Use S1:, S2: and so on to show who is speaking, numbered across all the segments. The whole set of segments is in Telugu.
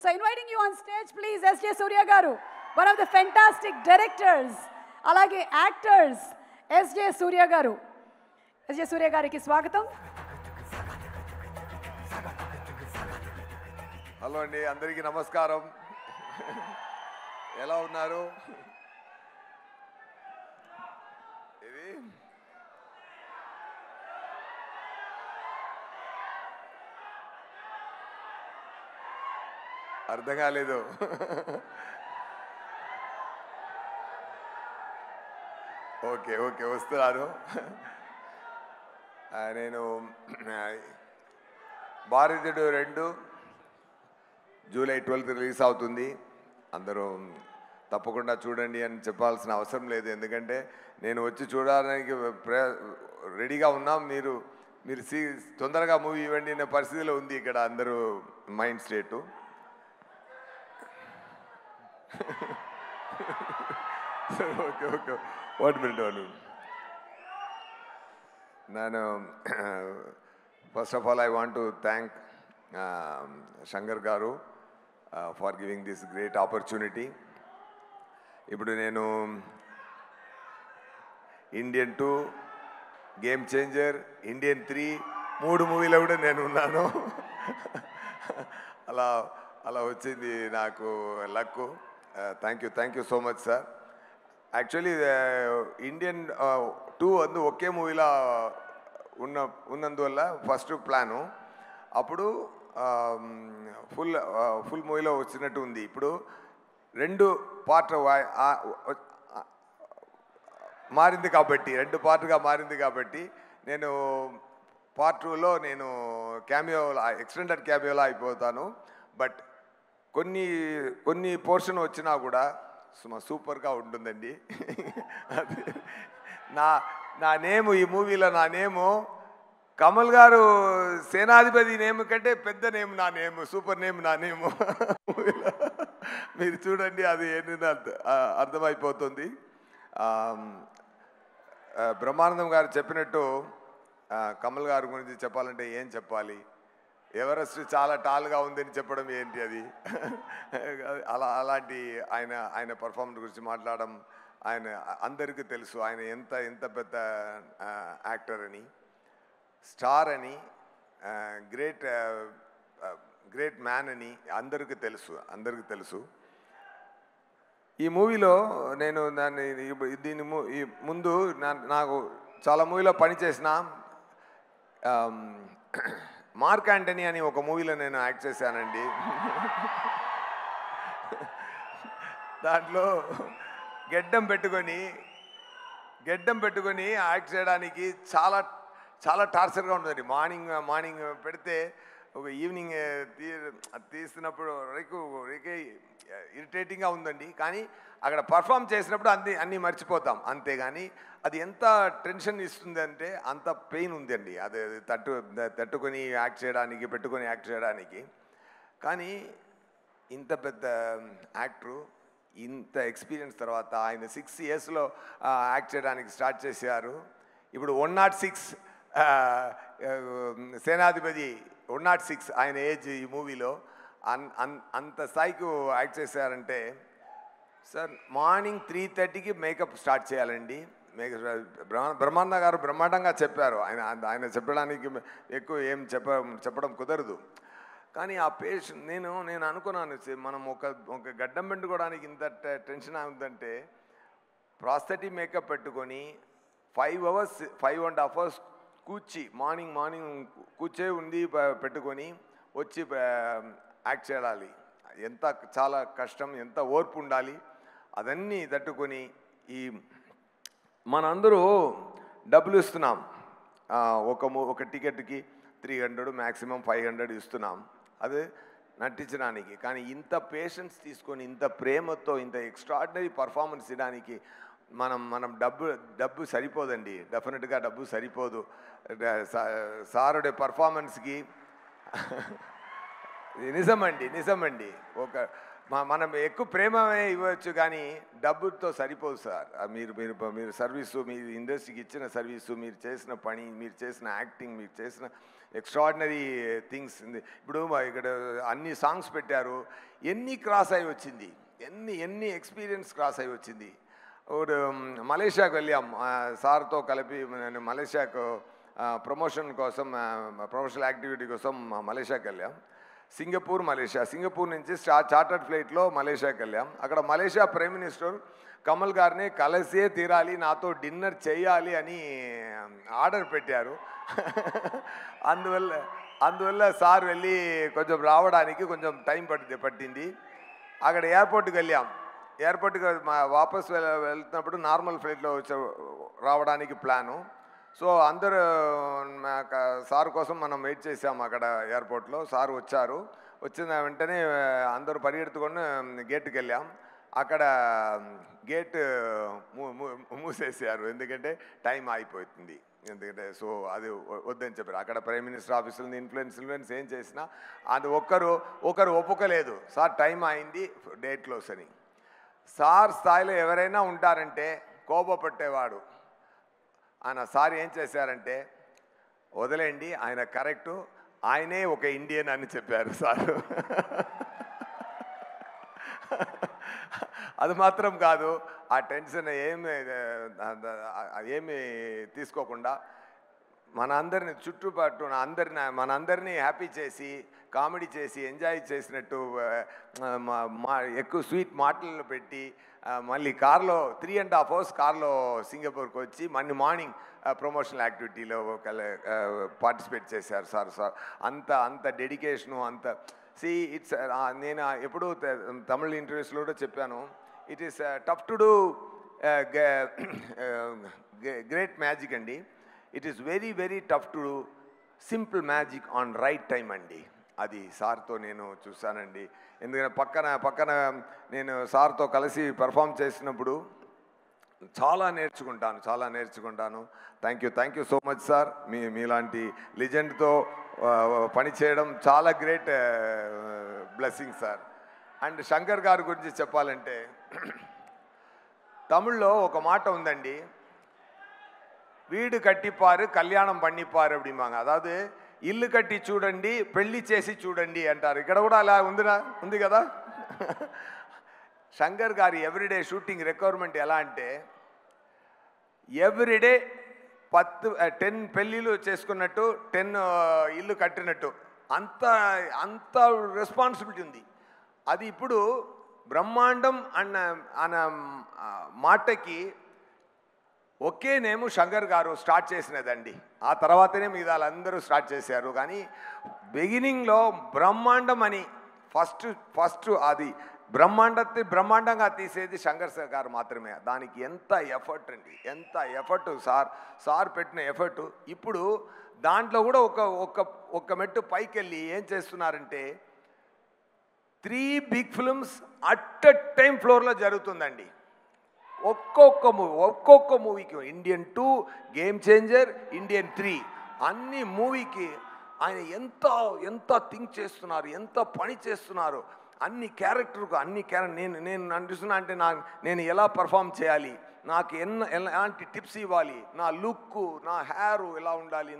S1: So inviting you on stage, please, S.J. Surya Garu, one of the fantastic directors, alage actors, S.J. Surya Garu. S.J. Surya Gariki swagatam.
S2: Hello అండి, అందరికీ నమస్కారం. ఎలా ఉన్నారు? ఇది అర్థం కాలేదు. ఓకే ఓకే వస్తున్నారు. నేను భారతీయుడు 2 జూలై 12th రిలీజ్ అవుతుంది. అందరూ తప్పకుండా చూడండి అని చెప్పాల్సిన అవసరం లేదు, ఎందుకంటే నేను వచ్చి చూడడానికి రెడీగా ఉన్నాం. మీరు తొందరగా మూవీ ఇవ్వండి అనే పరిస్థితిలో ఉంది ఇక్కడ అందరూ mind state. Okay okay 1 minute. నేను first of all I want to thank Shankar garu for giving this great opportunity. ఇప్పుడు నేను ఇండియన్ 2, గేమ్ చేంజర్, ఇండియన్ 3 3 మూవీలో కూడా నేను ఉన్నాను. అలా వచ్చింది నాకు luck. Thank you so much sir. Actually Indian 2 ఒకే మూవీలో ఉన్నందువల్ల ఫస్ట్ ప్లాను అప్పుడు ఫుల్ మూవీలో వచ్చినట్టు ఉంది. ఇప్పుడు 2 పార్ట్ మారింది కాబట్టి 2 పార్ట్గా మారింది కాబట్టి నేను పార్ట్ 2లో నేను ఎక్స్టెండెడ్ క్యామియోలో అయిపోతాను. బట్ కొన్ని పోర్షన్ వచ్చినా కూడా సూపర్గా ఉంటుందండి. అది నా నేము ఈ మూవీలో నా నేము కమల్ గారు సేనాధిపతి నేమ్ కంటే పెద్ద నేమ్ నా నేమ్, సూపర్ నేమ్ నా నేము. మీరు చూడండి, అది ఏంటంటే అర్థమైపోతుంది. బ్రహ్మానందం గారు చెప్పినట్టు కమల్ గారి గురించి చెప్పాలంటే ఏం చెప్పాలి? ఎవరెస్ట్ చాలా టాల్గా ఉందని చెప్పడం ఏంటి అది? అలాంటి ఆయన పర్ఫార్మెన్స్ గురించి మాట్లాడడం, ఆయన అందరికీ తెలుసు ఆయన ఎంత పెద్ద యాక్టర్ అని, స్టార్ అని, గ్రేట్ మ్యాన్ అని అందరికీ తెలుసు. ఈ మూవీలో నేను ఈ ముందు నాకు చాలా మూవీలో పనిచేసిన మార్క్ యాంటనీ అని ఒక మూవీలో నేను యాక్ట్ చేశానండి. దాంట్లో గెడ్డం పెట్టుకొని యాక్ట్ చేయడానికి చాలా టార్చర్గా ఉంటుందండి. మార్నింగ్ పెడితే ఒక ఈవినింగ్ తీస్తున్నప్పుడు ఇరిటేటింగ్గా ఉందండి. కానీ అక్కడ పర్ఫామ్ చేసినప్పుడు అన్నీ మర్చిపోతాం, అంతేగాని అది ఎంత టెన్షన్ ఇస్తుంది అంటే అంత పెయిన్ ఉందండి. అది తట్టుకొని యాక్ట్ చేయడానికి, పెట్టుకొని యాక్ట్ చేయడానికి. కానీ ఇంత పెద్ద యాక్టరు ఇంత ఎక్స్పీరియన్స్ తర్వాత ఆయన 6 yearsలో యాక్ట్ చేయడానికి స్టార్ట్ చేశారు. ఇప్పుడు 106 సేనాధిపతి 106 ఆయన ఏజ్ ఈ మూవీలో అంత స్థాయికి యాక్ట్ చేశారంటే సార్ మార్నింగ్ 3:30కి మేకప్ స్టార్ట్ చేయాలండి. బ్రహ్మానంద గారు బ్రహ్మాండంగా చెప్పారు. ఆయన చెప్పడానికి ఎక్కువ ఏం చెప్పడం కుదరదు. కానీ ఆ పేషెంట్ నేను అనుకున్నాను, మనం ఒక గడ్డం పెట్టుకోవడానికి ఇంత టెన్షన్ అవుతుందంటే ప్రాస్థెటిక్ మేకప్ పెట్టుకొని 5.5 hours మార్నింగ్ కూర్చే ఉండి పెట్టుకొని వచ్చి యాక్ట్ చేయాలి. చాలా కష్టం, ఎంత ఓర్పు ఉండాలి. అదన్నీ తట్టుకొని మనందరూ డబ్బులు ఇస్తున్నాం. ఒక టికెట్కి 300 మ్యాక్సిమం 500 ఇస్తున్నాం అది నటించడానికి. కానీ ఇంత పేషెన్స్ తీసుకొని ఇంత ప్రేమతో ఇంత ఎక్స్ట్రాడినరీ పర్ఫార్మెన్స్ ఇవ్వడానికి మనం డబ్బు సరిపోదండి. డెఫినెట్గా డబ్బు సరిపోదు. సారుడే పర్ఫార్మెన్స్కి నిజమండి మనం ఎక్కువ ప్రేమే ఇవ్వచ్చు, కానీ డబ్బుతో సరిపోదు సార్. మీరు సర్వీసు, మీరు ఇండస్ట్రీకి ఇచ్చిన సర్వీసు, మీరు చేసిన పని, మీరు చేసిన యాక్టింగ్, మీరు చేసిన ఎక్స్ట్రాడినరీ థింగ్స్. ఇప్పుడు ఇక్కడ అన్ని సాంగ్స్ పెట్టారు, ఎన్ని క్రాస్ అయి వచ్చింది, ఎన్ని ఎక్స్పీరియన్స్ క్రాస్ అయి వచ్చింది. ఇప్పుడు మలేషియాకు వెళ్ళాం సార్తో కలిపి. నేను మలేషియాకు ప్రమోషన్ కోసం, ప్రమోషనల్ యాక్టివిటీ కోసం మలేషియాకి వెళ్ళాం. సింగపూర్ నుంచి చార్టర్డ్ ఫ్లైట్లో మలేషియాకి వెళ్ళాం. అక్కడ మలేషియా ప్రైమ్ మినిస్టర్ కమల్ గారిని కలిసే తీరాలి, నాతో డిన్నర్ చేయాలి అని ఆర్డర్ పెట్టారు. అందువల్ల సార్ వెళ్ళి కొంచెం రావడానికి కొంచెం టైం పట్టింది. అక్కడ ఎయిర్పోర్ట్కి వెళ్ళాం. ఎయిర్పోర్ట్కి వాపస్ వెళ్తున్నప్పుడు నార్మల్ ఫ్లైట్లో రావడానికి ప్లాను. సో అందరూ సార్ కోసం మనం వెయిట్ చేసాము అక్కడ ఎయిర్పోర్ట్లో. సార్ వచ్చారు. వచ్చిన వెంటనే అందరూ పరిగెత్తుకొని గేట్కి వెళ్ళాం. అక్కడ గేట్ మూసేసారు, ఎందుకంటే టైం అయిపోతుంది. ఎందుకంటే సో అది వద్దని చెప్పారు. అక్కడ ప్రైమ్ మినిస్టర్ ఆఫీసులో ఇన్ఫ్లుయెన్స్ ఏం చేసినా అది ఒకరు ఒప్పుకోలేదు. సార్ టైం అయింది, డేట్ క్లోజ్ అని. సార్ స్థాయిలో ఎవరైనా ఉంటారంటే కోపపట్టేవాడు. సార్ ఏం చేశారంటే, వదిలేండి ఆయన కరెక్టు, ఆయనే ఒక ఇండియన్ అని చెప్పారు సార్. అది మాత్రం కాదు, ఆ టెన్షన్ ఏమి తీసుకోకుండా మనందరినీ చుట్టుపట్టు మనందరినీ హ్యాపీ చేసి, కామెడీ చేసి, ఎంజాయ్ చేసినట్టు ఎక్కువ స్వీట్ మాటలను పెట్టి మళ్ళీ కార్లో 3.5 hours కార్లో సింగపూర్కి వచ్చి మళ్ళీ మార్నింగ్ ప్రమోషనల్ యాక్టివిటీలో పార్టిసిపేట్ చేశారు సార్. అంత డెడికేషను, అంత ఇట్స్ నేను ఎప్పుడూ తమిళ ఇంటర్వ్యూస్లో కూడా చెప్పాను, it is tough to do great magic అండి. It is very very tough to do simple magic on right time అండి. అది సార్తో నేను చూశానండి. ఎందుకంటే పక్కన నేను సార్తో కలిసి పెర్ఫామ్ చేసినప్పుడు చాలా నేర్చుకుంటాను. Thank you so much sir. మీలాంటి లెజెండ్తో పనిచేయడం చాలా great blessing sir. And Shankar గారి గురించి చెప్పాలంటే, తమిళ్లో ఒక మాట ఉందండి, వీడు కట్టిపారు కళ్యాణం పండిపారు அப்படிம்பாங்க. అதாவது ఇల్లు కట్టి చూడండి, పెళ్లి చేసి చూడండి అంటారు. ఇక్కడ కూడా అలా ఉంది కదా. శంకర్ గారి ఎవ్రీడే షూటింగ్ రిక్వైర్మెంట్ ఎలా అంటే, ఎవ్రీడే 10 పెళ్ళిళ్ళు చేసుకున్నట్టు, 10 ఇల్లు కట్టినట్టు, అంత రెస్పాన్సిబిలిటీ ఉంది. అది ఇప్పుడు బ్రహ్మాండం అన్న మాటకి ఒకే నేము శంకర్ గారు స్టార్ట్ చేసినదండి. ఆ తర్వాతనే మిగతా అందరూ స్టార్ట్ చేశారు. కానీ బిగినింగ్లో బ్రహ్మాండం అని ఫస్ట్ అది బ్రహ్మాండంగా తీసేది శంకర్ గారు మాత్రమే. దానికి ఎంత ఎఫర్ట్ సార్ పెట్టిన ఎఫర్ట్. ఇప్పుడు దాంట్లో కూడా ఒక మెట్టు పైకి వెళ్ళి ఏం చేస్తున్నారంటే, 3 big films at a time ఫ్లోర్లో జరుగుతుందండి. ఒక్కొక్క మూవీకి ఇండియన్ 2, గేమ్ చేంజర్, ఇండియన్ 3 అన్ని మూవీకి ఆయన ఎంత థింక్ చేస్తున్నారు, ఎంత పని చేస్తున్నారు. అన్ని క్యారెక్టర్ నేను అనిపిస్తున్నా అంటే నేను ఎలా పర్ఫామ్ చేయాలి, నాకు ఎలాంటి టిప్స్ ఇవ్వాలి, నా లుక్, నా హెయిర్ ఎలా ఉండాలి,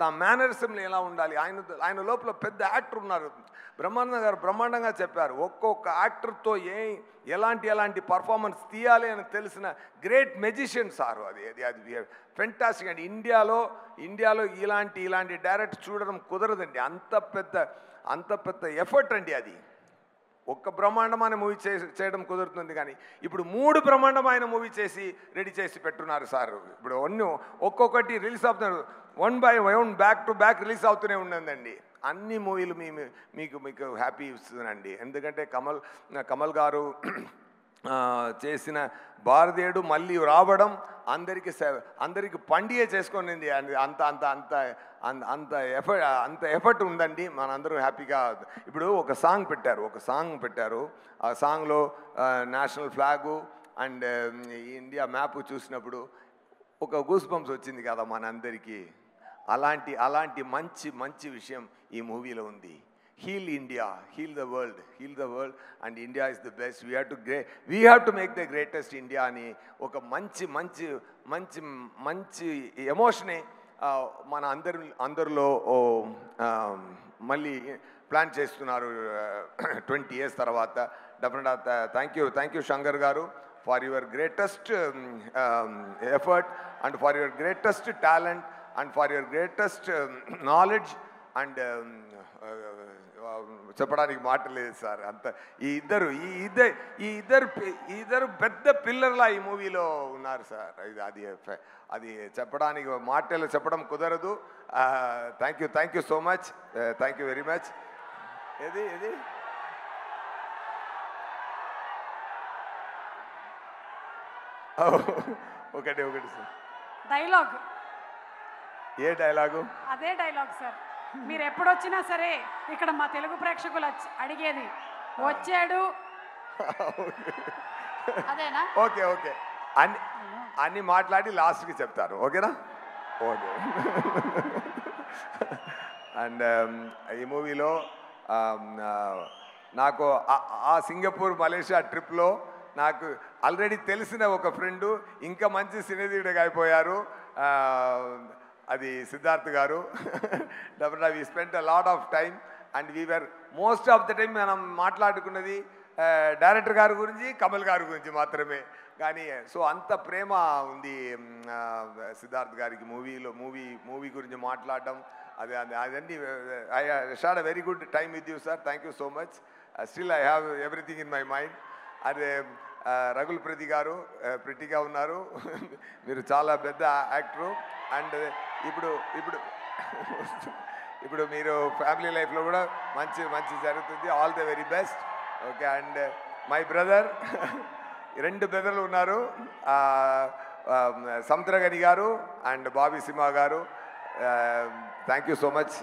S2: నా మేనరిజంలో ఎలా ఉండాలి. ఆయన లోపల పెద్ద యాక్టర్ ఉన్నారు. బ్రహ్మాండంగా చెప్పారు. ఒక్కొక్క యాక్టర్తో ఎలాంటి పర్ఫార్మెన్స్ తీయాలి అని తెలిసిన గ్రేట్ మెజిషియన్ సార్. అది ఫెంటాస్టిక్ అండి. ఇండియాలో ఇలాంటి డైరెక్ట్ చూడడం కుదరదండి. అంత పెద్ద ఎఫర్ట్ అండి. అది ఒక్క బ్రహ్మాండమైన మూవీ చేయడం కుదురుతుంది. కానీ ఇప్పుడు 3 బ్రహ్మాండమైన మూవీ రెడీ చేసి పెట్టున్నారు సార్. ఇప్పుడు ఒక్కొక్కటి రిలీజ్ అవుతున్నారు, 1 by 1 back to back release అవుతూనే ఉన్నదండి. అన్ని మూవీలు మీకు హ్యాపీ ఇస్తుందండి. ఎందుకంటే కమల్ గారు చేసిన భారతీయుడు మళ్ళీ రావడం అందరికి పండుగ చేసుకునింది. అంత ఎఫర్ట్ ఉందండి. మనందరూ హ్యాపీగా. ఇప్పుడు ఒక సాంగ్ పెట్టారు. ఆ సాంగ్లో national flag and India map చూసినప్పుడు ఒక గూస్ బంప్స్ వచ్చింది కదా మనందరికీ. అలాంటి మంచి విషయం ఈ మూవీలో ఉంది. Heal India, heal the world and India is the best. We have to make the greatest India అని ఒక మంచి ఎమోషనే మన అందరిలో మళ్ళీ ప్లాన్ చేస్తున్నారు 20 years తర్వాత. Definite thank you Shankar garu for your greatest effort and for your greatest talent and for your greatest knowledge and చెప్పడానికి మాట లేదు సార్. అంత ఈ ఇద్దరు పెద్ద పిల్లర్లా ఈ మూవీలో ఉన్నారు సార్. అది చెప్పడానికి మాటలు చెప్పడం కుదరదు. Thank you so much. Thank you very much. ఏది ఒకటి సార్
S1: డైలాగ్.
S2: ఏ డైలాగు?
S1: అదే డైలాగ్ సార్. మీరు ఎప్పుడొచ్చినా సరే ఇక్కడ మా తెలుగు ప్రేక్షకులు అడిగేది వచ్చాడు అదేనా?
S2: ఓకే అన్ని మాట్లాడి లాస్ట్కి చెప్తారు. ఓకేనా? ఓకే. అండ్ ఈ మూవీలో నాకు ఆ సింగపూర్ మలేషియా ట్రిప్లో నాకు ఆల్రెడీ తెలిసిన ఒక ఫ్రెండు ఇంకా మంచి సినీధీయుడిగా అయిపోయారు. అది సిద్ధార్థ్ గారు. డెఫినెట్గా we spent a lot of time and we are most of the time మనం మాట్లాడుకున్నది డైరెక్టర్ గారి గురించి, కమల్ గారి గురించి మాత్రమే. కానీ సో అంత ప్రేమ ఉంది సిద్ధార్థ్ గారికి మూవీ గురించి మాట్లాడడం. అదన్నీ I had a very good time with you sir. Thank you so much. Still I have everything in my mind. అదే రఘుల్ ప్రతి గారు ప్రిటిగా ఉన్నారు. మీరు చాలా పెద్ద యాక్టరు. అండ్ ఇప్పుడు మీరు ఫ్యామిలీ లైఫ్లో కూడా మంచి జరుగుతుంది. All the very best. Okay. And my brother, 2 బ్రదర్లు ఉన్నారు, Samuthirakani garu and Bobby Simha garu. Thank you so much.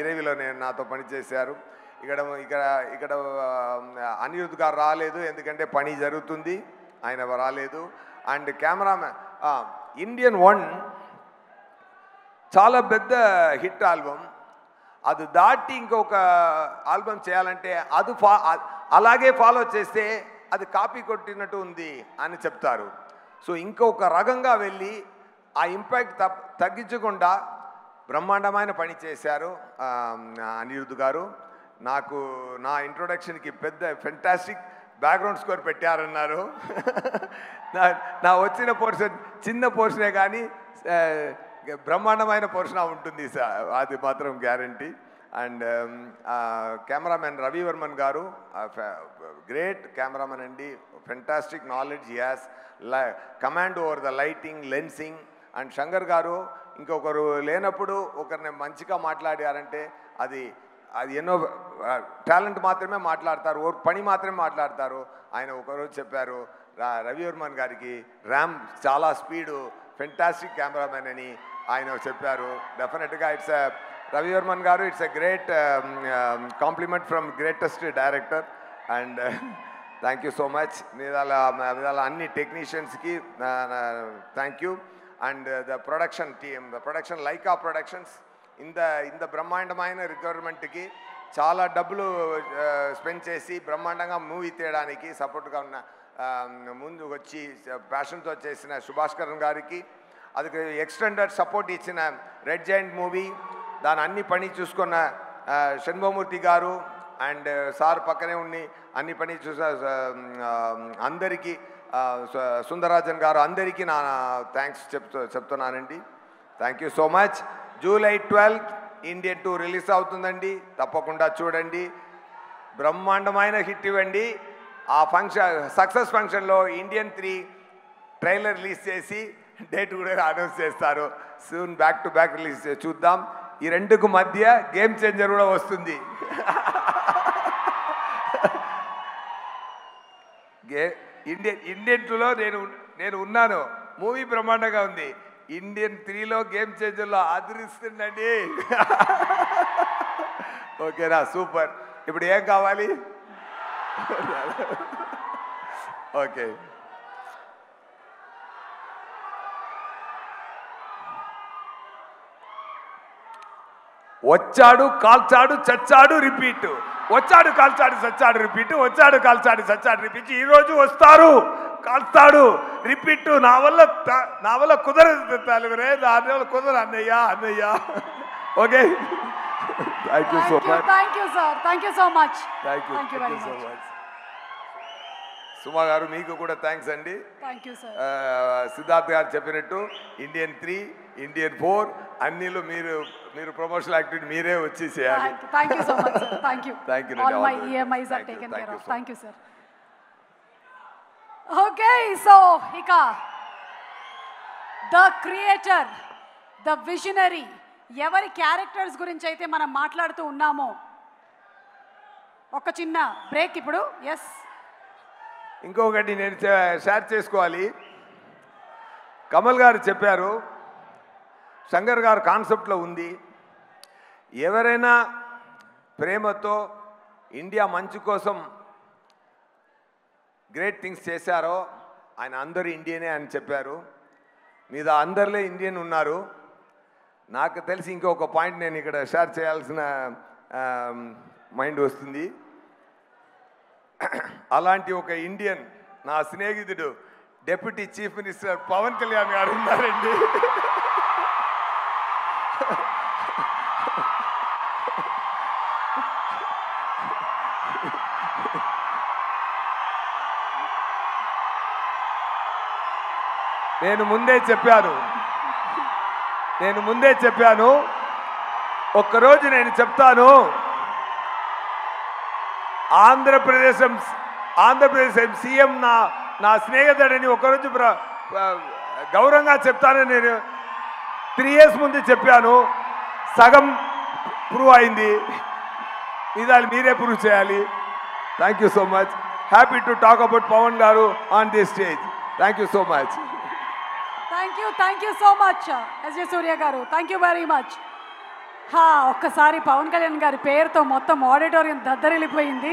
S2: ఇరవిలో నాతో పనిచేశారు. ఇక్కడ అనిరుద్ధ్ గారు రాలేదు, ఎందుకంటే పని జరుగుతుంది, ఆయన రాలేదు. అండ్ కెమెరామ్యాన్ ఇండియన్ 1 చాలా పెద్ద హిట్ ఆల్బమ్. అది దాటి ఇంకొక ఆల్బమ్ చేయాలంటే అలాగే ఫాలో చేస్తే అది కాపీ కొట్టినట్టు ఉంది అని చెప్తారు. సో ఇంకొక రకంగా వెళ్ళి ఆ ఇంపాక్ట్ తగ్గించకుండా బ్రహ్మాండమైన పని చేశారు అనిరుద్ధ్ గారు. నా ఇంట్రొడక్షన్కి పెద్ద ఫెంటాస్టిక్ బ్యాక్గ్రౌండ్ స్కోర్ పెట్టారన్నారు. నా వచ్చిన పోర్షన్ చిన్న పోర్షనే కానీ బ్రహ్మాండమైన పోర్షన్ ఉంటుంది సార్, అది మాత్రం guarantee. And cameraman Ravivarman garu great cameraman అండి. Fantastic knowledge as command over the lighting, lensing. And Shankar garu ఇంకొకరు లేనప్పుడు ఒకరిని మంచిగా మాట్లాడారంటే అది ఎన్నో టాలెంట్ మాత్రమే మాట్లాడతారు, పని మాత్రమే మాట్లాడతారు. ఆయన ఒకరోజు చెప్పారు రవివర్మన్ గారికి ర్యామ్ చాలా స్పీడు, ఫెంటాస్టిక్ కెమెరామెన్ అని ఆయన చెప్పారు. డెఫినెట్గా Ravivarman garu it's a great compliment from greatest director. And thank you so much. మీద అన్ని టెక్నీషియన్స్కి thank you. And the production team, the production Lyca productions ఇంత బ్రహ్మాండమైన రిక్వైర్మెంట్కి చాలా డబ్బులు స్పెండ్ చేసి బ్రహ్మాండంగా మూవీ తీయడానికి సపోర్ట్గా ఉన్న ముందు వచ్చి ప్యాషన్తో చేసిన సుభాష్కరన్ గారికి, அதுக்கு ఎక్స్టెండెడ్ సపోర్ట్ ఇచ్చిన రెడ్ జైంట్ మూవీ దాని అన్ని పని చూసుకున్న షణ్ముఖమూర్తి గారు అండ్ సార్ పక్కనే ఉండి అన్ని పని చూసా అందరికీ, సుందరరాజన్ గారు, అందరికీ నా థ్యాంక్స్ చెప్తున్నానండి. Thank you so much. July 12th Indian 2 release అవుతుందండి, తప్పకుండా చూడండి. బ్రహ్మాండమైన హిట్ ఇవ్వండి. ఆ సక్సెస్ ఫంక్షన్లో ఇండియన్ 3 ట్రైలర్ రిలీజ్ చేసి డేట్ కూడా అనౌన్స్ చేస్తారు. Soon back to back release చూద్దాం. ఈ రెండుకు మధ్య గేమ్ చేంజర్ కూడా వస్తుంది. ఇండియన్ 2లో నేను ఉన్నాను. మూవీ బ్రహ్మాండంగా ఉంది. ఇండియన్ 3లో గేమ్ చేంజర్లో అదిరిస్తుందండి. ఓకేనా? సూపర్. ఇప్పుడు ఏం కావాలి? ఓకే. వచ్చాడు కాల్చాడు చచ్చాడు రిపీట్, వచ్చాడు కాల్చాడు చచ్చాడు రిపీట్, వచ్చాడు కాల్చాడు చచ్చాడు రిపీట్. ఈరోజు వస్తారు కాల్స్తాడు రిపీట్. నా వల్ల కుదరదు తెలుగురే, నా వల్ల కుదరదు అన్నయ్య అన్నయ్య. Okay, thank you so much.
S1: Thank you sir, thank you so much.
S2: Thank you very much. Suma garu మీకు కూడా థ్యాంక్స్ అండి.
S1: Thank you sir.
S2: సిద్ధార్థ్ గారు చెప్పినట్టు ఇండియన్ 3, ఇండియన్ 4 అన్నిలో మీరు ప్రమోషనల్ యాక్టివిటీ మీరే వచ్చి చేయాలి.
S1: Thank you so much sir. Thank you.
S2: Thank you.
S1: All my EMIs are taken care of. Thank you sir. Okay, so ఇక ద క్రియేటర్, ద విజనరీ, ఎవరి క్యారెక్టర్స్ గురించి అయితే మనం మాట్లాడుతూ ఉన్నామో, ఒక చిన్న బ్రేక్ ఇప్పుడు. ఎస్,
S2: ఇంకొకటి నేను షేర్ చేసుకోవాలి. కమల్ గారు చెప్పారు, శంకర్ గారు కాన్సెప్ట్లో ఉంది, ఎవరైనా ప్రేమతో ఇండియా మంచి కోసం గ్రేట్ థింగ్స్ చేశారో ఆయన అందరూ ఇండియనే అని చెప్పారు. మీద అందరిలో ఇండియన్ ఉన్నారు. నాకు తెలిసి ఇంకొక పాయింట్ నేను ఇక్కడ షేర్ చేయాల్సిన మైండ్ వస్తుంది. అలాంటి ఒక ఇండియన్ నా స్నేహితుడు deputy chief minister Pawan Kalyan garu ఉన్నారండి. నేను ముందే చెప్పాను, ఒక్కరోజు నేను చెప్తాను, ఆంధ్రప్రదేశ్ సీఎం నా స్నేహితుడని ఒకరోజు గౌరవంగా చెప్తానని నేను 3 years ముందు చెప్పాను. సగం ప్రూవ్ అయింది, ఇదాలు మీరే ప్రూవ్ చేయాలి. Thank you so much. Happy to talk about Pawan garu on this stage. Thank you so much.
S1: Thank you so much SJ Surya garu. Thank you very much. ఒక్కసారి పవన్ కళ్యాణ్ గారి పేరుతో మొత్తం ఆడిటోరియం దద్దరిల్లిపోయింది.